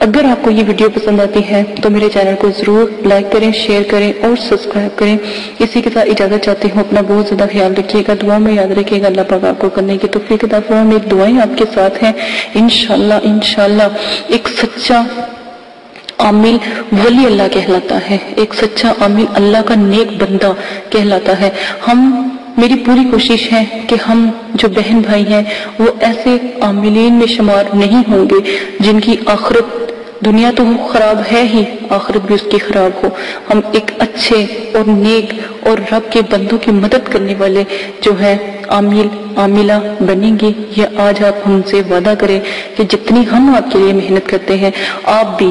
اگر آپ کو یہ ویڈیو پسند آتی ہے تو میرے چینل کو ضرور لائک کریں، شیئر کریں اور سبسکرائب کریں۔ اسی کے ساتھ اجازت چاہتی ہوں، اپنا بہت زیادہ خیال رکھیے گا، دعا میں یاد رکھیے گا، اللہ پاک آپ کو کرنے کی توفیق عطا فرمائے۔ میری دعائیں آپ کے ساتھ ہیں، انشاءاللہ ایک سچا عامل ولی اللہ کہلاتا ہے، ایک سچا عامل اللہ کا نیک بندہ کہلاتا ہے۔ میری پوری کوشش ہے کہ ہم جو بہن بھائی ہیں وہ ایسے عاملین میں شمار نہیں ہوں گے جن کی آخرت، دنیا تو خراب ہے ہی، آخرت بھی اس کی خراب ہو۔ ہم ایک اچھے اور نیک اور رب کے بندوں کی مدد کرنے والے جو ہے عامل عاملہ بنیں گے۔ یہ آج آپ ہم سے وعدہ کریں کہ جتنی ہم آپ کے لیے محنت کرتے ہیں آپ بھی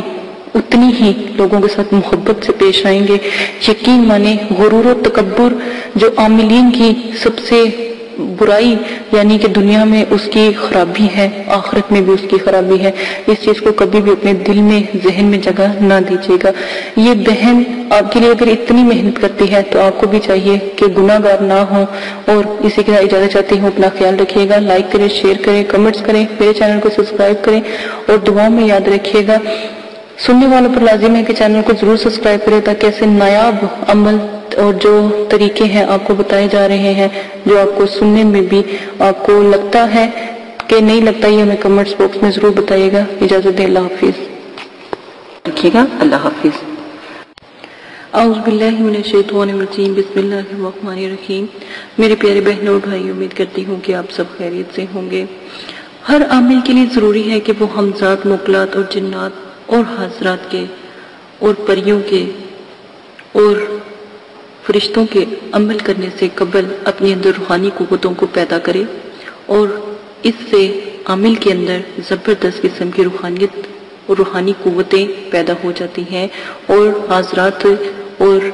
اتنی ہی لوگوں کے ساتھ محبت سے پیش آئیں گے۔ یقین مانیں، غرور و تکبر جو عاملین کی سب سے برائی، یعنی کہ دنیا میں اس کی خرابی ہے، آخرت میں بھی اس کی خرابی ہے۔ اس چیز کو کبھی بھی اپنے دل میں، ذہن میں جگہ نہ دیجیے گا۔ یہ بہن آپ کے لیے اگر اتنی محنت کرتی ہے تو آپ کو بھی چاہیے کہ گناہ گار نہ ہوں۔ اور اسی کے ساتھ اجازت چاہتی ہوں، اپنا خیال رکھیے گا، لائک کریں، شیئر کریں، کمنٹس کریں، میرے چینل کو سبسکرائب کریں اور دعاؤں میں یاد رکھیے گا۔ سننے والوں پر لازم ہے کہ چینل کو ضرور سبسکرائب کریں تاکہ ایسے نایاب عمل اور جو طریقے ہیں آپ کو بتائے جا رہے ہیں، جو آپ کو سننے میں بھی آپ کو لگتا ہے کہ نہیں لگتا، یہ ہمیں کمنٹس باکس میں ضرور بتائیے گا۔ اجازت دیں، اللہ حافظ رکھیے گا، اللہ حافظ۔ اعوذ باللہ من الشیطان الرجیم، بسم اللہ الرحمن الرحیم۔ میرے پیارے بہنوں اور بھائی، امید کرتی ہوں کہ آپ سب خیریت سے ہوں گے۔ ہر عامل کے لیے ضروری ہے کہ وہ ہمزات، موکلات اور جنات اور حضرات کے اور پریوں کے اور فرشتوں کے عمل کرنے سے قبل اپنے اندر روحانی قوتوں کو پیدا کرے، اور اس سے عامل کے اندر زبردست قسم کی روحانیت اور روحانی قوتیں پیدا ہو جاتی ہیں، اور حضرات اور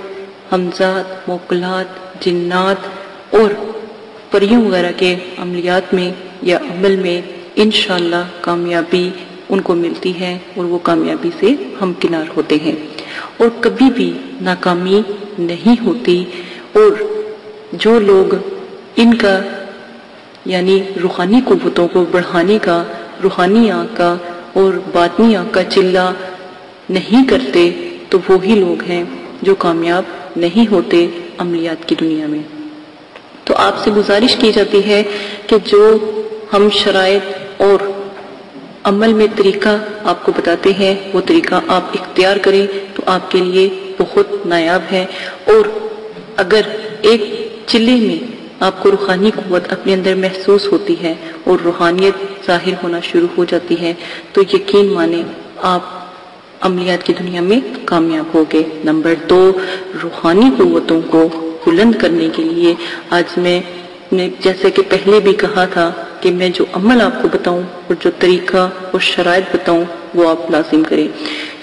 ہمزات، موکلات، جنات اور پریوں وغیرہ کے عملیات میں یا عمل میں انشاءاللہ کامیابی ان کو ملتی ہے اور وہ کامیابی سے ہمکنار ہوتے ہیں، اور کبھی بھی ناکامی نہیں ہوتی۔ اور جو لوگ ان کا یعنی روحانی قوتوں کو بڑھانے کا، روحانی آنکھ کا اور باطنی آنکھ کا چلہ نہیں کرتے تو وہی لوگ ہیں جو کامیاب نہیں ہوتے عملیات کی دنیا میں۔ تو آپ سے گزارش کی جاتی ہے کہ جو ہم شرائط اور عمل میں طریقہ آپ کو بتاتے ہیں وہ طریقہ آپ اختیار کریں تو آپ کے لیے بہت نایاب ہے۔ اور اگر ایک چلے میں آپ کو روحانی قوت اپنے اندر محسوس ہوتی ہے اور روحانیت ظاہر ہونا شروع ہو جاتی ہے تو یقین مانیں آپ عملیات کی دنیا میں کامیاب ہوگے۔ نمبر 2، روحانی قوتوں کو بلند کرنے کے لیے آج میں نے جیسے کہ پہلے بھی کہا تھا کہ میں جو عمل آپ کو بتاؤں اور جو طریقہ اور شرائط بتاؤں وہ آپ لازم کریں۔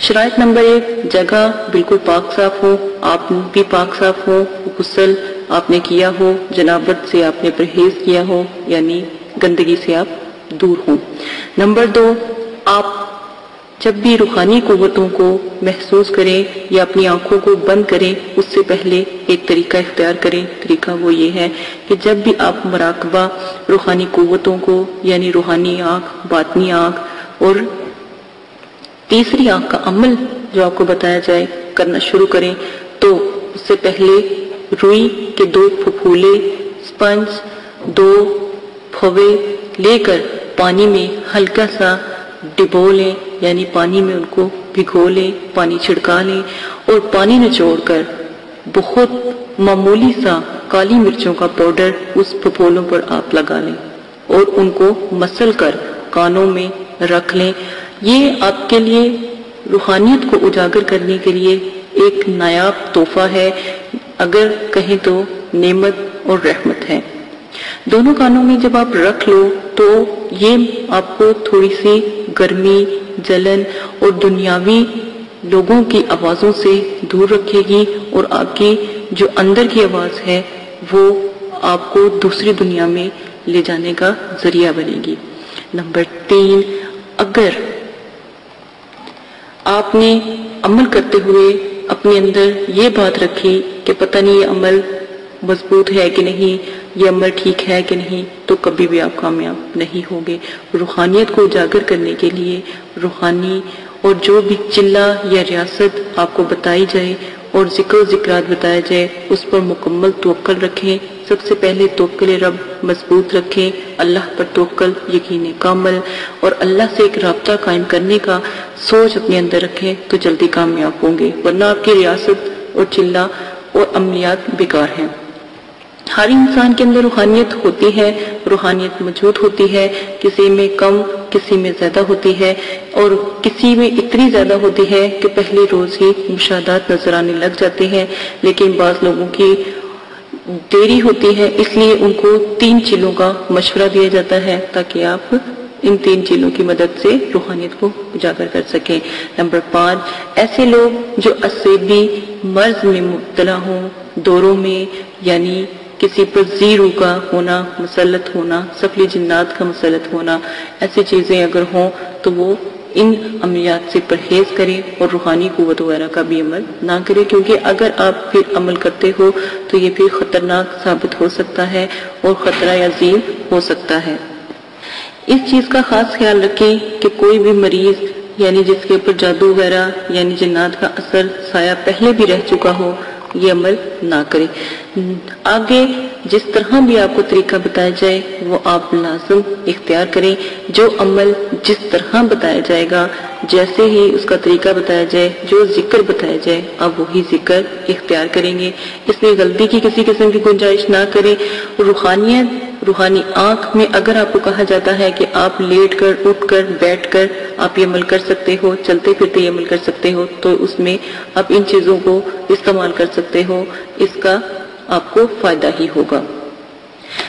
شرائط نمبر 1، جگہ بالکل پاک صاف ہو، آپ بھی پاک صاف ہو، غسل آپ نے کیا ہو، جنابت سے آپ نے پرہیز کیا ہو، یعنی گندگی سے آپ دور ہوں۔ نمبر 2، آپ جب بھی روحانی قوتوں کو محسوس کریں یا اپنی آنکھوں کو بند کریں اس سے پہلے ایک طریقہ اختیار کریں۔ طریقہ وہ یہ ہے کہ جب بھی آپ مراقبہ روحانی قوتوں کو یعنی روحانی آنکھ، باطنی آنکھ اور تیسری آنکھ کا عمل جو آپ کو بتایا جائے کرنا شروع کریں تو اس سے پہلے روئی کے 2 پھپھولے، سپنج 2 پھوے لے کر پانی میں ہلکا سا ڈبو لیں، یعنی پانی میں ان کو بھگو لیں، پانی چھڑکا لیں اور پانی نچوڑ کر بہت معمولی سا کالی مرچوں کا پاؤڈر اس پھپھولوں پر آپ لگا لیں اور ان کو مسل کر کانوں میں رکھ لیں۔ یہ آپ کے لیے روحانیت کو اجاگر کرنے کے لیے ایک نایاب تحفہ ہے، اگر کہیں تو نعمت اور رحمت ہے۔ دونوں کانوں میں جب آپ رکھ لو تو یہ آپ کو تھوڑی سی گرمی، جلن اور دنیاوی لوگوں کی آوازوں سے دور رکھے گی، اور آپ کی جو اندر کی آواز ہے وہ آپ کو دوسری دنیا میں لے جانے کا ذریعہ بنے گی۔ نمبر 3، اگر آپ نے عمل کرتے ہوئے اپنے اندر یہ بات رکھی کہ پتہ نہیں یہ عمل مضبوط ہے کہ نہیں، یہ عمل ٹھیک ہے کہ نہیں، تو کبھی بھی آپ کامیاب نہیں ہوگے۔ روحانیت کو اجاگر کرنے کے لیے، روحانی اور جو بھی چلہ یا ریاست آپ کو بتائی جائے اور ذکر و ذکرات بتایا جائے اس پر مکمل توکل رکھیں۔ سب سے پہلے توکل رب مضبوط رکھیں، اللہ پر توکل، یقین کامل، اور اللہ سے ایک رابطہ قائم کرنے کا سوچ اپنے اندر رکھیں تو جلدی کامیاب ہوں گے، ورنہ آپ کی ریاست اور چلہ اور عملیات بیکار ہیں۔ ہر انسان کے اندر روحانیت ہوتی ہے، روحانیت موجود ہوتی ہے، کسی میں کم کسی میں زیادہ ہوتی ہے، اور کسی میں اتنی زیادہ ہوتی ہے کہ پہلے روز ہی مشاہدات نظر آنے لگ جاتے ہیں، لیکن بعض لوگوں کی دیری ہوتی ہے، اس لیے ان کو 3 چیزوں کا مشورہ دیا جاتا ہے تاکہ آپ ان 3 چیزوں کی مدد سے روحانیت کو اجاگر کر سکیں۔ نمبر 5، ایسے لوگ جو عصبی مرض میں مبتلا ہوں، دوروں میں، یعنی کسی پر زیرو کا ہونا، مسلط ہونا، سفلی جنات کا مسلط ہونا، ایسی چیزیں اگر ہوں تو وہ ان عملیات سے پرہیز کریں اور روحانی قوت وغیرہ کا بھی عمل نہ کریں، کیونکہ اگر آپ پھر عمل کرتے ہو تو یہ پھر خطرناک ثابت ہو سکتا ہے اور خطرہ عظیم ہو سکتا ہے۔ اس چیز کا خاص خیال رکھیں کہ کوئی بھی مریض یعنی جس کے اوپر جادو وغیرہ یعنی جنات کا اثر سایہ پہلے بھی رہ چکا ہو یہ عمل نہ کرے۔ آگے جس طرح بھی آپ کو طریقہ بتایا جائے وہ آپ لازم اختیار کریں۔ جو عمل جس طرح بتایا جائے گا، جیسے ہی اس کا طریقہ بتایا جائے، جو ذکر بتایا جائے، آپ وہی ذکر اختیار کریں گے۔ اس میں غلطی کی کسی قسم کی گنجائش نہ کریں۔ روحانی آنکھ میں اگر آپ کو کہا جاتا ہے کہ آپ لیٹ کر، اٹھ کر، بیٹھ کر آپ یہ عمل کر سکتے ہو، چلتے پھرتے یہ عمل کر سکتے ہو، تو اس میں آپ ان چیزوں کو استعمال کر سکتے ہو، اس کا آپ کو فائدہ ہی ہوگا۔